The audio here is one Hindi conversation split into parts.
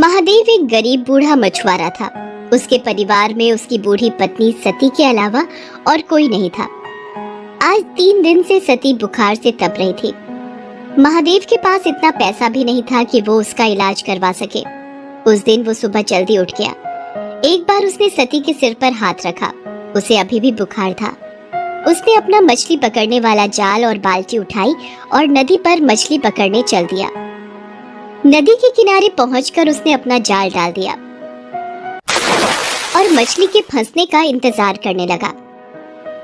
महादेव एक गरीब बूढ़ा मछुआरा था। उसके परिवार में उसकी बूढ़ी पत्नी सती के अलावा और कोई नहीं था। आज 3 दिन से सती बुखार से तप रही थी। महादेव के पास इतना पैसा भी नहीं था कि वो उसका इलाज करवा सके। उस दिन वो सुबह जल्दी उठ गया। एक बार उसने सती के सिर पर हाथ रखा। उसे अभी भी बुखार था। उसने अपना मछली पकड़ने वाला जाल और बाल्टी उठाई और नदी पर मछली पकड़ने चल दिया। नदी के किनारे पहुंचकर उसने अपना जाल डाल दिया और मछली के फंसने का इंतजार करने लगा।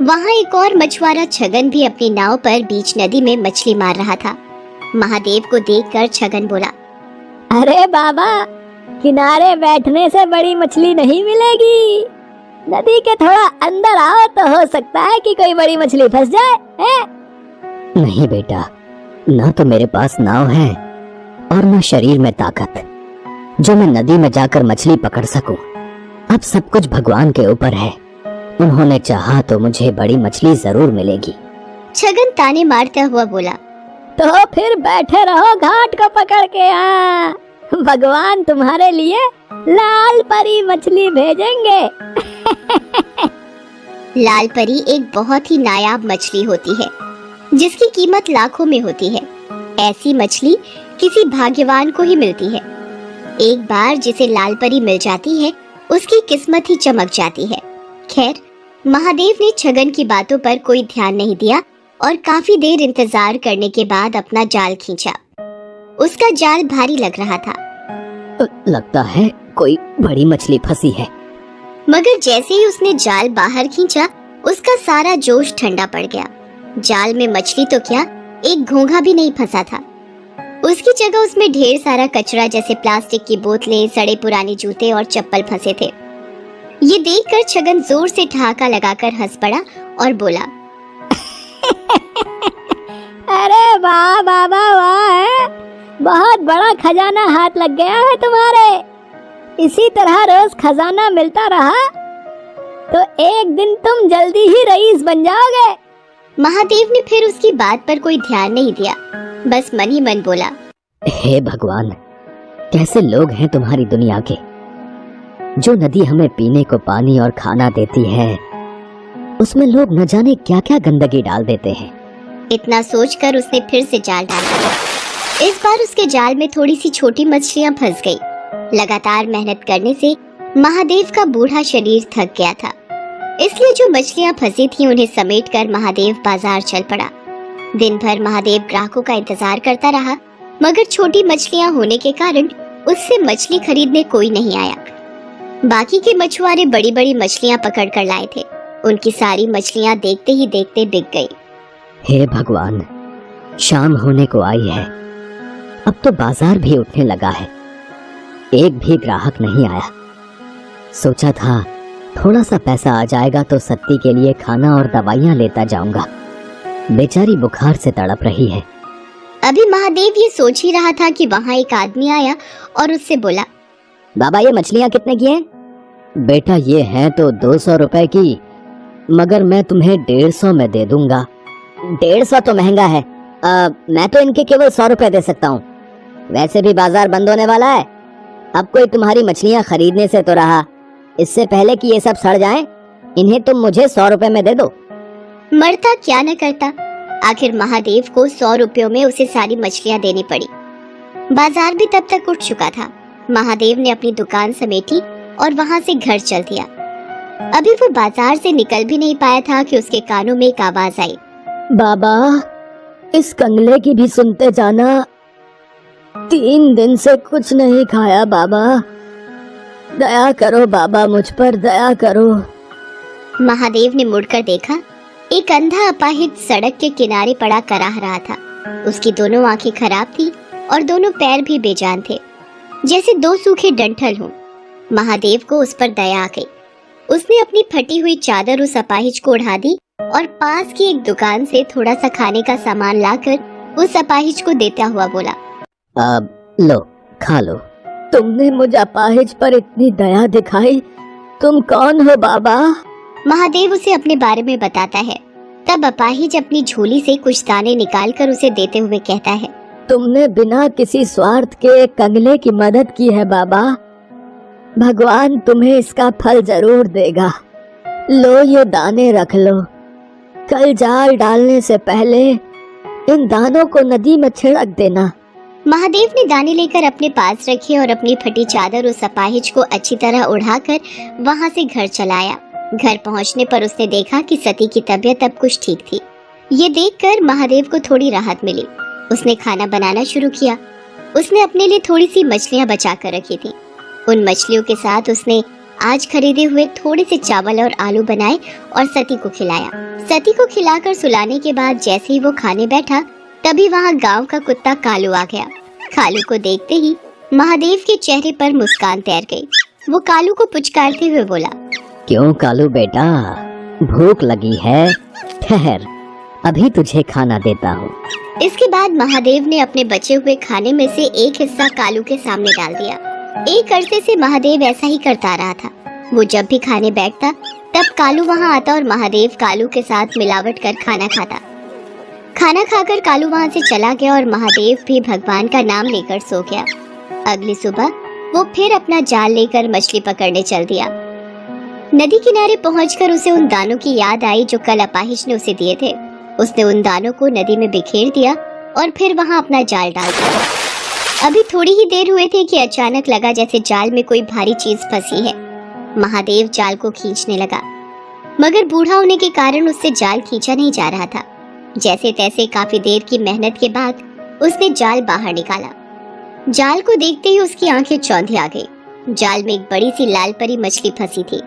वहां एक और मछुआरा छगन भी अपनी नाव पर बीच नदी में मछली मार रहा था। महादेव को देखकर छगन बोला, अरे बाबा, किनारे बैठने से बड़ी मछली नहीं मिलेगी। नदी के थोड़ा अंदर आओ तो हो सकता है कि कोई बड़ी मछली फंस जाए। है? नहीं बेटा, ना तो मेरे पास नाव है और न शरीर में ताकत जो मैं नदी में जाकर मछली पकड़ सकूं। अब सब कुछ भगवान के ऊपर है। उन्होंने चाहा तो मुझे बड़ी मछली जरूर मिलेगी। छगन ताने मारता हुआ बोला, तो फिर बैठे रहो घाट को पकड़ के। भगवान तुम्हारे लिए लाल परी मछली भेजेंगे। लाल परी एक बहुत ही नायाब मछली होती है जिसकी कीमत लाखों में होती है। ऐसी मछली किसी भाग्यवान को ही मिलती है। एक बार जिसे लाल परी मिल जाती है उसकी किस्मत ही चमक जाती है। खैर, महादेव ने छगन की बातों पर कोई ध्यान नहीं दिया और काफी देर इंतजार करने के बाद अपना जाल खींचा। उसका जाल भारी लग रहा था। लगता है कोई बड़ी मछली फंसी है। मगर जैसे ही उसने जाल बाहर खींचा उसका सारा जोश ठंडा पड़ गया। जाल में मछली तो क्या, एक घोंघा भी नहीं फंसा था। उसकी जगह उसमें ढेर सारा कचरा जैसे प्लास्टिक की बोतलें, सड़े पुराने जूते और चप्पल फंसे थे। ये देखकर छगन जोर से ठहाका लगाकर हंस पड़ा और बोला, अरे वाह बाबा वाह, बहुत बड़ा खजाना हाथ लग गया है तुम्हारे। इसी तरह रोज खजाना मिलता रहा तो एक दिन तुम जल्दी ही रईस बन जाओगे। महादेव ने फिर उसकी बात पर कोई ध्यान नहीं दिया, बस मन ही मन बोला, हे भगवान, कैसे लोग हैं तुम्हारी दुनिया के। जो नदी हमें पीने को पानी और खाना देती है उसमें लोग न जाने क्या क्या गंदगी डाल देते हैं। इतना सोचकर उसने फिर से जाल डाला। इस बार उसके जाल में थोड़ी सी छोटी मछलियां फंस गई। लगातार मेहनत करने से महादेव का बूढ़ा शरीर थक गया था, इसलिए जो मछलियां फंसी थीं उन्हें समेटकर महादेव बाजार चल पड़ा। दिन भर महादेव ग्राहकों का इंतजार करता रहा, मगर छोटी मछलियां होने के कारण उससे मछली खरीदने कोई नहीं आया। बाकी के मछुआरे बड़ी बड़ी मछलियां पकड़ कर लाए थे। उनकी सारी मछलियां देखते ही देखते बिक गई। हे भगवान, शाम होने को आई है। अब तो बाजार भी उठने लगा है। एक भी ग्राहक नहीं आया। सोचा था थोड़ा सा पैसा आ जाएगा तो सत्ती के लिए खाना और दवाइयाँ लेता जाऊंगा। बेचारी बुखार से तड़प रही है। अभी महादेव ये सोच ही रहा था कि वहाँ एक आदमी आया और उससे बोला, बाबा, ये मछलियाँ कितने की हैं? बेटा, ये हैं तो 200 रुपए की, मगर मैं तुम्हें 150 में दे दूंगा। 150 तो महंगा है। मैं तो इनके केवल 100 रुपए दे सकता हूँ। वैसे भी बाजार बंद होने वाला है। अब कोई तुम्हारी मछलियाँ खरीदने से तो रहा, इससे पहले कि ये सब सड़ जाएं, इन्हें तुम मुझे 100 रुपए में दे दो। मरता क्या न करता। आखिर महादेव को 100 रुपयों में उसे सारी मछलियाँ देनी पड़ी। बाजार भी तब तक उठ चुका था। महादेव ने अपनी दुकान समेटी और वहाँ से घर चल दिया। अभी वो बाजार से निकल भी नहीं पाया था कि उसके कानों में एक आवाज आई, बाबा, इस कंगले की भी सुनते जाना। 3 दिन से कुछ नहीं खाया बाबा। दया करो बाबा, मुझ पर दया करो। महादेव ने मुड़कर देखा। एक अंधा अपाहिज सड़क के किनारे पड़ा कराह रहा था। उसकी दोनों आंखें खराब थी और दोनों पैर भी बेजान थे, जैसे 2 सूखे डंठल हों। महादेव को उस पर दया आ गई। उसने अपनी फटी हुई चादर उस अपाहिज को ओढ़ा दी और पास की एक दुकान से थोड़ा सा खाने का सामान लाकर उस अपाहिज को देता हुआ बोला, अब लो, खा लो। तुमने मुझ अपाहिज पर इतनी दया दिखाई। तुम कौन हो बाबा? महादेव उसे अपने बारे में बताता है। तब अपाहिज अपनी झोली से कुछ दाने निकालकर उसे देते हुए कहता है, तुमने बिना किसी स्वार्थ के कंगले की मदद की है बाबा। भगवान तुम्हें इसका फल जरूर देगा। लो ये दाने रख लो। कल जाल डालने से पहले इन दानों को नदी में छिड़क देना। महादेव ने दाने लेकर अपने पास रखे और अपनी फटी चादर उस अपाहिज को अच्छी तरह उड़ाकर वहां से घर चलाया। घर पहुंचने पर उसने देखा कि सती की तबीयत अब कुछ ठीक थी। ये देखकर महादेव को थोड़ी राहत मिली। उसने खाना बनाना शुरू किया। उसने अपने लिए थोड़ी सी मछलियां बचा कर रखी थी। उन मछलियों के साथ उसने आज खरीदे हुए थोड़े से चावल और आलू बनाए और सती को खिलाया। सती को खिलाकर सुलाने के बाद जैसे ही वो खाने बैठा, तभी वहाँ गांव का कुत्ता कालू आ गया। कालू को देखते ही महादेव के चेहरे पर मुस्कान तैर गई। वो कालू को पुचकारते हुए बोला, क्यों कालू बेटा, भूख लगी है? ठहर, अभी तुझे खाना देता हूँ। इसके बाद महादेव ने अपने बचे हुए खाने में से एक हिस्सा कालू के सामने डाल दिया। एक अरसे से महादेव ऐसा ही करता रहा था। वो जब भी खाने बैठता तब कालू वहाँ आता और महादेव कालू के साथ मिलावट कर खाना खाता। खाना खाकर कालू वहाँ से चला गया और महादेव भी भगवान का नाम लेकर सो गया। अगली सुबह वो फिर अपना जाल लेकर मछली पकड़ने चल दिया। नदी किनारे पहुंचकर उसे उन दानों की याद आई जो कल अपाहिज ने उसे दिए थे। उसने उन दानों को नदी में बिखेर दिया और फिर वहाँ अपना जाल डाल दिया। अभी थोड़ी ही देर हुए थे कि अचानक लगा जैसे जाल में कोई भारी चीज फंसी है। महादेव जाल को खींचने लगा, मगर बूढ़ा होने के कारण उससे जाल खींचा नहीं जा रहा था। जैसे तैसे काफी देर की मेहनत के बाद उसने जाल बाहर निकाला। जाल को देखते ही उसकी आंखें चौंधी आ गई। जाल में एक बड़ी सी लाल परी मछली फंसी थी।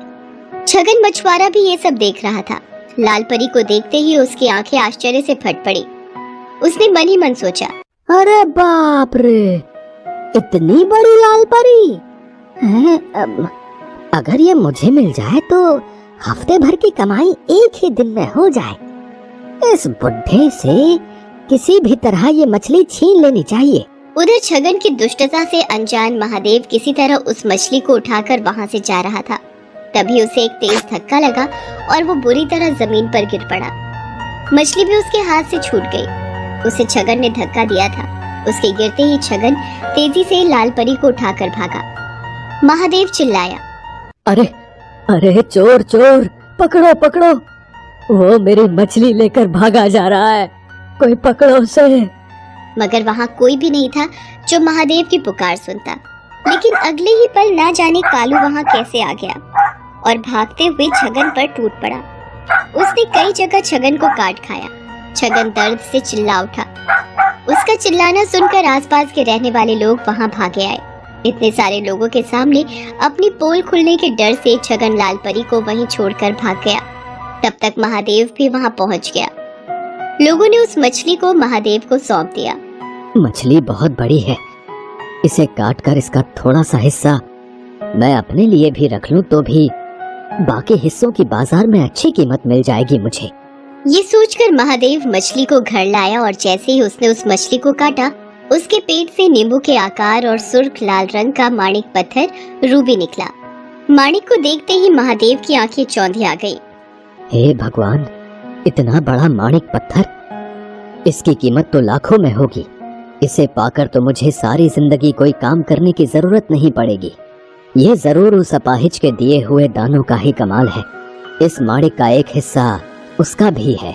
छगन मछुआरा भी ये सब देख रहा था। लाल परी को देखते ही उसकी आंखें आश्चर्य से फट पड़ी। उसने मन ही मन सोचा, अरे बाप रे, इतनी बड़ी लाल परी है? अगर ये मुझे मिल जाए तो हफ्ते भर की कमाई एक ही दिन में हो जाए। इस बुढ़े से किसी भी तरह ये मछली छीन लेनी चाहिए। उधर छगन की दुष्टता से अनजान महादेव किसी तरह उस मछली को उठाकर वहां से जा रहा था। तभी उसे एक तेज धक्का लगा और वो बुरी तरह जमीन पर गिर पड़ा। मछली भी उसके हाथ से छूट गई। उसे छगन ने धक्का दिया था। उसके गिरते ही छगन तेजी से लाल परी को उठाकर भागा। महादेव चिल्लाया, अरे अरे चोर चोर, पकड़ो पकड़ो, वो मेरी मछली लेकर भागा जा रहा है, कोई पकड़ो उसे। मगर वहाँ कोई भी नहीं था जो महादेव की पुकार सुनता। लेकिन अगले ही पल ना जाने कालू वहाँ कैसे आ गया और भागते हुए छगन पर टूट पड़ा। उसने कई जगह छगन को काट खाया। छगन दर्द से चिल्ला उठा। उसका चिल्लाना सुनकर आसपास के रहने वाले लोग वहाँ भागे आए। इतने सारे लोगों के सामने अपनी पोल खुलने के डर से छगन लाल परी को वहीं छोड़कर भाग गया। तब तक महादेव भी वहाँ पहुँच गया। लोगों ने उस मछली को महादेव को सौंप दिया। मछली बहुत बड़ी है, इसे काटकर इसका थोड़ा सा हिस्सा मैं अपने लिए भी रख लूं तो भी बाकी हिस्सों की बाजार में अच्छी कीमत मिल जाएगी मुझे। ये सोचकर महादेव मछली को घर लाया और जैसे ही उसने उस मछली को काटा, उसके पेट से नींबू के आकार और सुर्ख लाल रंग का माणिक पत्थर रूबी निकला। माणिक को देखते ही महादेव की आंखें चौंधी आ गई। हे भगवान, इतना बड़ा माणिक पत्थर, इसकी कीमत तो लाखों में होगी। इसे पाकर तो मुझे सारी जिंदगी कोई काम करने की जरूरत नहीं पड़ेगी। ये जरूर उस अपाहिज के दिए हुए दानों का ही कमाल है। इस माणिक का एक हिस्सा उसका भी है।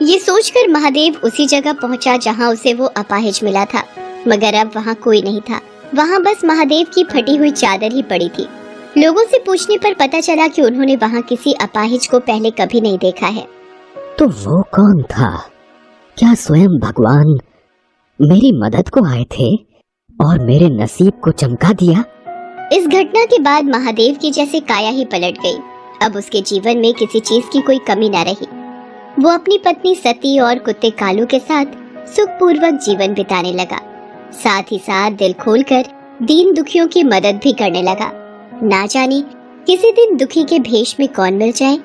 ये सोचकर महादेव उसी जगह पहुंचा जहां उसे वो अपाहिज मिला था, मगर अब वहां कोई नहीं था। वहां बस महादेव की फटी हुई चादर ही पड़ी थी। लोगों से पूछने पर पता चला कि उन्होंने वहां किसी अपाहिज को पहले कभी नहीं देखा है। तो वो कौन था? क्या स्वयं भगवान मेरी मदद को आए थे और मेरे नसीब को चमका दिया? इस घटना के बाद महादेव की जैसे काया ही पलट गई। अब उसके जीवन में किसी चीज की कोई कमी न रही। वो अपनी पत्नी सती और कुत्ते कालू के साथ सुखपूर्वक जीवन बिताने लगा। साथ ही साथ दिल खोलकर दीन दुखियों की मदद भी करने लगा। ना जाने किसी दिन दुखी के भेष में कौन मिल जाए।